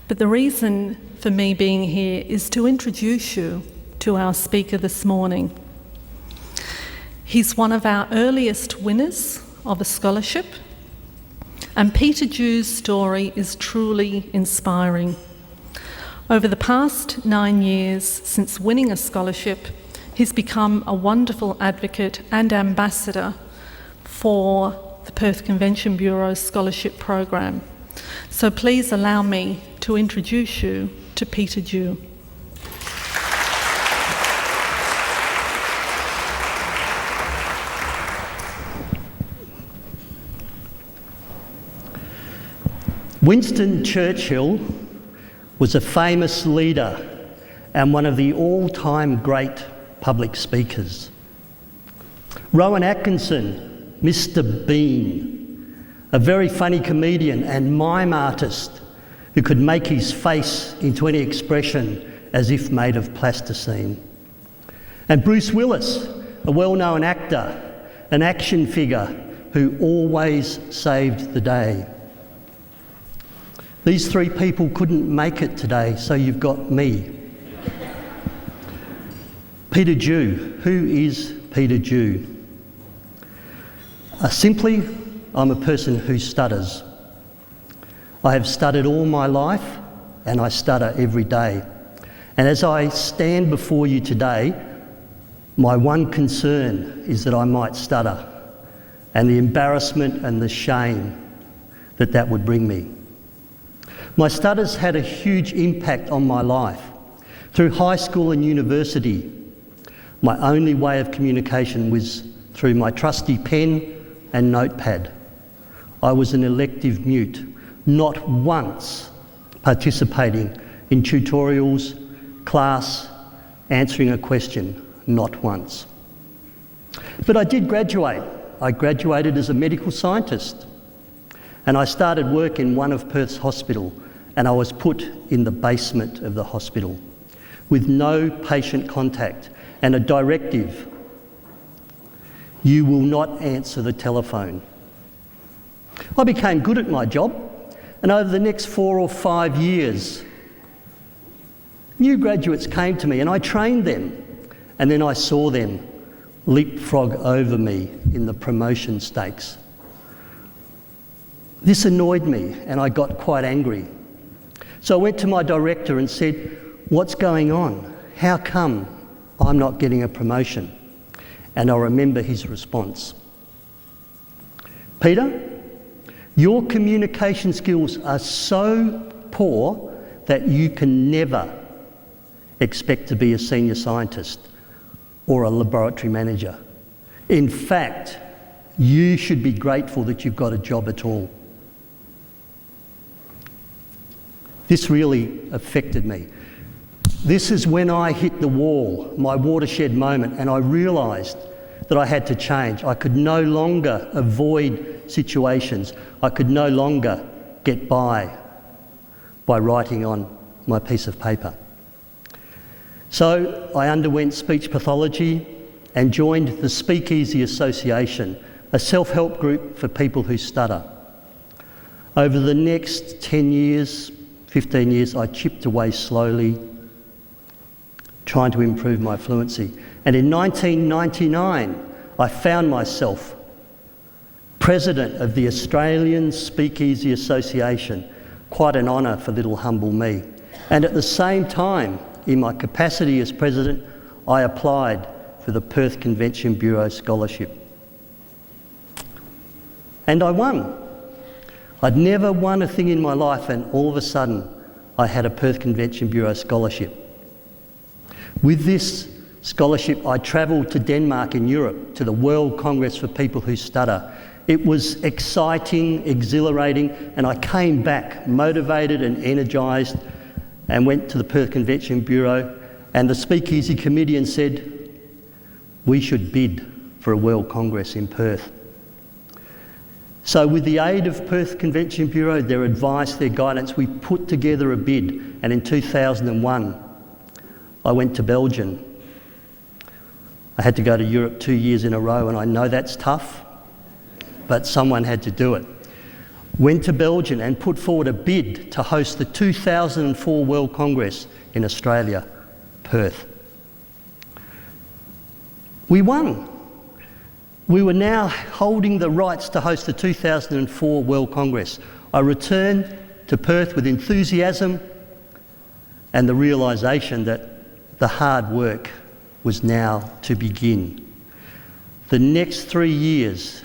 But the reason for me being here is to introduce you to our speaker this morning. He's one of our earliest winners of a scholarship, and Peter Dew's story is truly inspiring. Over the past 9 years since winning a scholarship, he's become a wonderful advocate and ambassador for the Perth Convention Bureau scholarship program. So please allow me to introduce you to Peter Dew. Winston Churchill was a famous leader and one of the all-time great public speakers. Rowan Atkinson, Mr. Bean, a very funny comedian and mime artist who could make his face into any expression as if made of plasticine. And Bruce Willis, a well-known actor, an action figure who always saved the day. These three people couldn't make it today, so you've got me. Peter Dew. Who is Peter Dew? Simply, I'm a person who stutters. I have stuttered all my life, and I stutter every day. And as I stand before you today, my one concern is that I might stutter, and the embarrassment and the shame that would bring me. My stutters had a huge impact on my life. Through high school and university, my only way of communication was through my trusty pen and notepad. I was an elective mute, not once participating in tutorials, class, answering a question, not once. But I did graduate. I graduated as a medical scientist, and I started work in one of Perth's hospitals, and I was put in the basement of the hospital with no patient contact and a directive: you will not answer the telephone. I became good at my job, and over the next 4 or 5 years, new graduates came to me and I trained them, and then I saw them leapfrog over me in the promotion stakes. This annoyed me and I got quite angry. So I went to my director and said, "What's going on? How come I'm not getting a promotion?" And I remember his response: "Peter, your communication skills are so poor that you can never expect to be a senior scientist or a laboratory manager. In fact, you should be grateful that you've got a job at all." This really affected me. This is when I hit the wall, my watershed moment, and I realised that I had to change. I could no longer avoid situations. I could no longer get by writing on my piece of paper. So I underwent speech pathology and joined the Speakeasy Association, a self-help group for people who stutter. Over the next 10 years, 15 years, I chipped away slowly, trying to improve my fluency. And in 1999, I found myself president of the Australian Speakeasy Association. Quite an honour for little humble me. And at the same time, in my capacity as president, I applied for the Perth Convention Bureau scholarship. And I won. I'd never won a thing in my life, and all of a sudden I had a Perth Convention Bureau scholarship. With this scholarship, I travelled to Denmark in Europe to the World Congress for People Who Stutter. It was exciting, exhilarating, and I came back motivated and energised and went to the Perth Convention Bureau, and the Speakeasy Committee and said, "We should bid for a World Congress in Perth." So with the aid of Perth Convention Bureau, their advice, their guidance, we put together a bid, and in 2001 I went to Belgium. I had to go to Europe 2 years in a row, and I know that's tough, but someone had to do it. went to Belgium and put forward a bid to host the 2004 World Congress in Australia, Perth. We won. We were now holding the rights to host the 2004 World Congress. I returned to Perth with enthusiasm and the realisation that the hard work was now to begin. The next 3 years,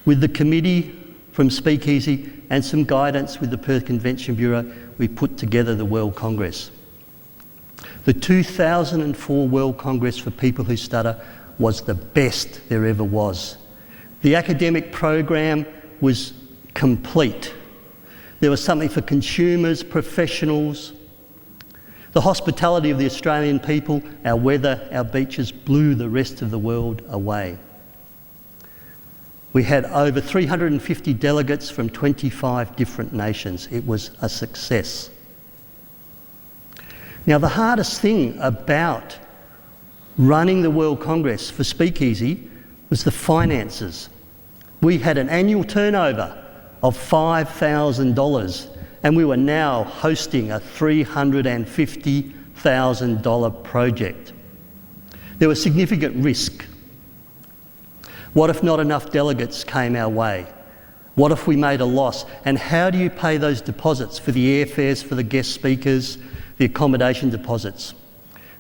with the committee from Speakeasy and some guidance with the Perth Convention Bureau, we put together the World Congress. The 2004 World Congress for People Who Stutter was the best there ever was. The academic program was complete. There was something for consumers, professionals. The hospitality of the Australian people, our weather, our beaches blew the rest of the world away. We had over 350 delegates from 25 different nations. It was a success. Now, the hardest thing about running the World Congress for Speakeasy was the finances. We had an annual turnover of $5,000 and we were now hosting a $350,000 project. There was significant risk. What if not enough delegates came our way? What if we made a loss? And how do you pay those deposits for the airfares, for the guest speakers, the accommodation deposits?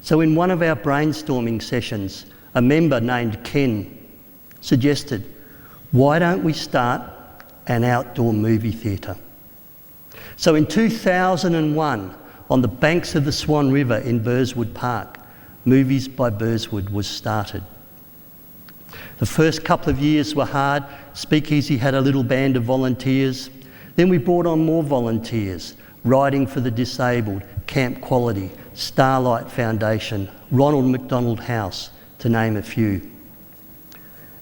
So in one of our brainstorming sessions, a member named Ken suggested, why don't we start an outdoor movie theatre? So in 2001, on the banks of the Swan River in Burswood Park, Movies by Burswood was started. The first couple of years were hard. Speakeasy had a little band of volunteers. Then we brought on more volunteers, Riding for the Disabled, Camp Quality, Starlight Foundation, Ronald McDonald House, to name a few.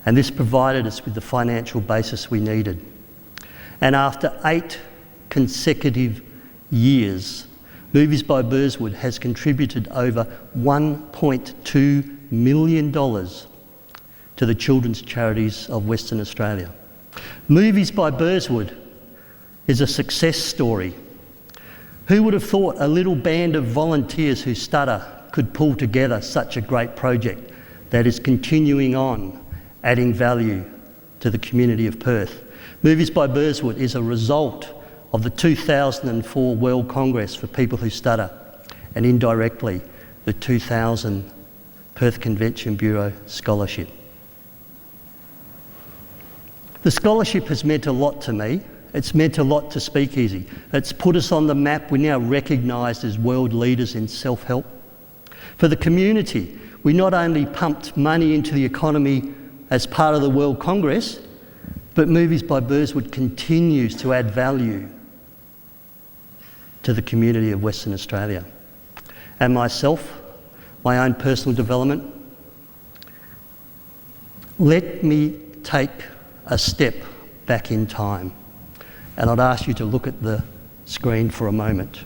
And this provided us with the financial basis we needed. And after 8 consecutive years, Movies by Burswood has contributed over $1.2 million to the children's charities of Western Australia. Movies by Burswood is a success story. Who would have thought a little band of volunteers who stutter could pull together such a great project that is continuing on, adding value to the community of Perth? Movies by Burswood is a result of the 2004 World Congress for People Who Stutter, and indirectly the 2000 Perth Convention Bureau Scholarship. The scholarship has meant a lot to me. It's meant a lot to Speakeasy. It's put us on the map. We're now recognised as world leaders in self-help. For the community, we not only pumped money into the economy as part of the World Congress, but Movies by Burswood continues to add value to the community of Western Australia. And myself, my own personal development, let me take a step back in time. And I'd ask you to look at the screen for a moment.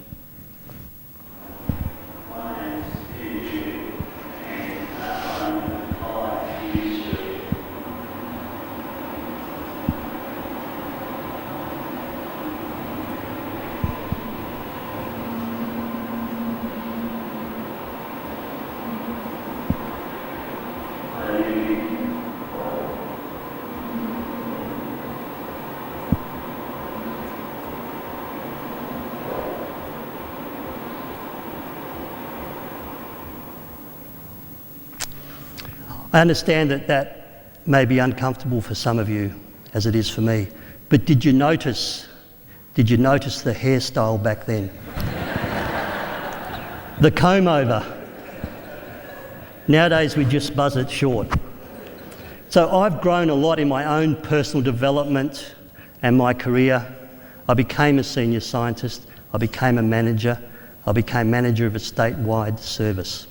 I understand that that may be uncomfortable for some of you, as it is for me, but did you notice the hairstyle back then? The comb over. Nowadays we just buzz it short. So I've grown a lot in my own personal development and my career. I became a senior scientist, I became a manager, I became manager of a statewide service.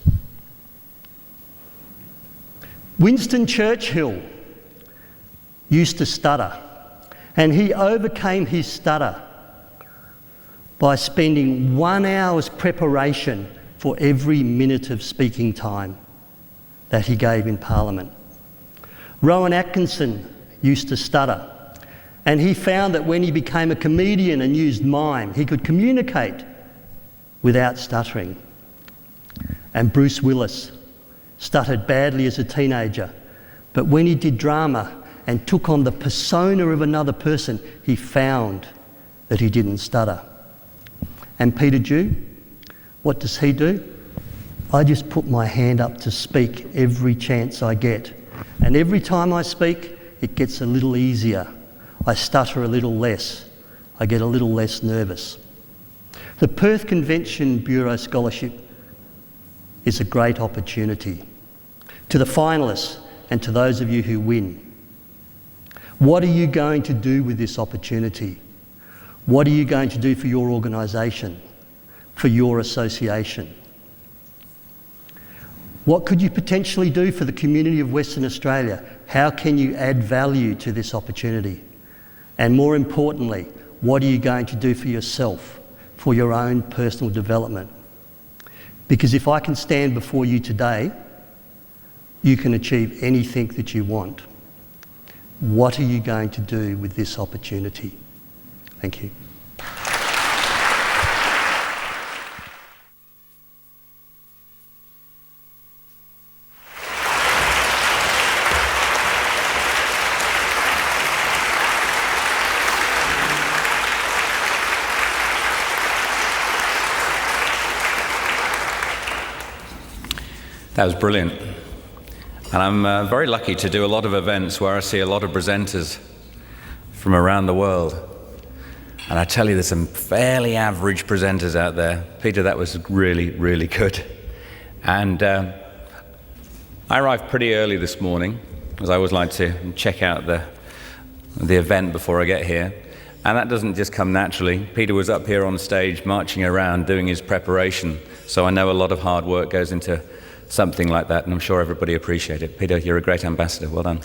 Winston Churchill used to stutter, and he overcame his stutter by spending 1 hour's preparation for every minute of speaking time that he gave in Parliament. Rowan Atkinson used to stutter, And he found that when he became a comedian and used mime, he could communicate without stuttering. And Bruce Willis stuttered badly as a teenager, but when he did drama and took on the persona of another person, he found that he didn't stutter. And Peter Dew, what does he do? I just put my hand up to speak every chance I get. And every time I speak, it gets a little easier. I stutter a little less. I get a little less nervous. The Perth Convention Bureau Scholarship is a great opportunity. To the finalists and to those of you who win, what are you going to do with this opportunity? What are you going to do for your organisation, for your association? What could you potentially do for the community of Western Australia? How can you add value to this opportunity? And more importantly, what are you going to do for yourself, for your own personal development? Because if I can stand before you today, you can achieve anything that you want. What are you going to do with this opportunity? Thank you. That was brilliant. And I'm very lucky to do a lot of events where I see a lot of presenters from around the world. And I tell you, there's some fairly average presenters out there. Peter, that was really, really good. And I arrived pretty early this morning, as I always like to check out the event before I get here. And that doesn't just come naturally. Peter was up here on stage marching around doing his preparation. So I know a lot of hard work goes into something like that, and I'm sure everybody appreciates it. Peter, you're a great ambassador. Well done.